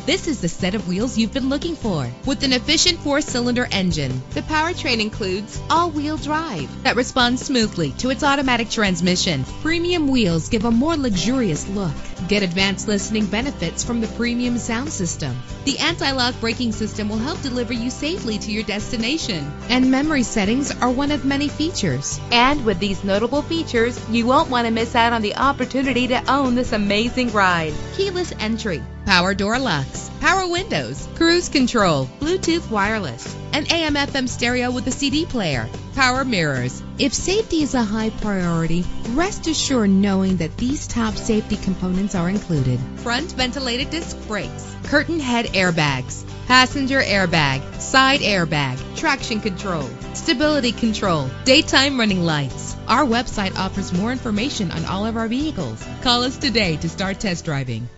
This is the set of wheels you've been looking for, with an efficient 4-cylinder engine. The powertrain includes all-wheel drive that responds smoothly to its automatic transmission. Premium wheels give a more luxurious look. Get advanced listening benefits from the premium sound system. The anti-lock braking system will help deliver you safely to your destination. And memory settings are one of many features. And with these notable features, you won't want to miss out on the opportunity to own this amazing ride. Keyless entry, power door locks, power windows, cruise control, Bluetooth wireless, an AM/FM stereo with a CD player, power mirrors. If safety is a high priority, rest assured knowing that these top safety components are included. Front ventilated disc brakes, curtain head airbags, passenger airbag, side airbag, traction control, stability control, daytime running lights. Our website offers more information on all of our vehicles. Call us today to start test driving.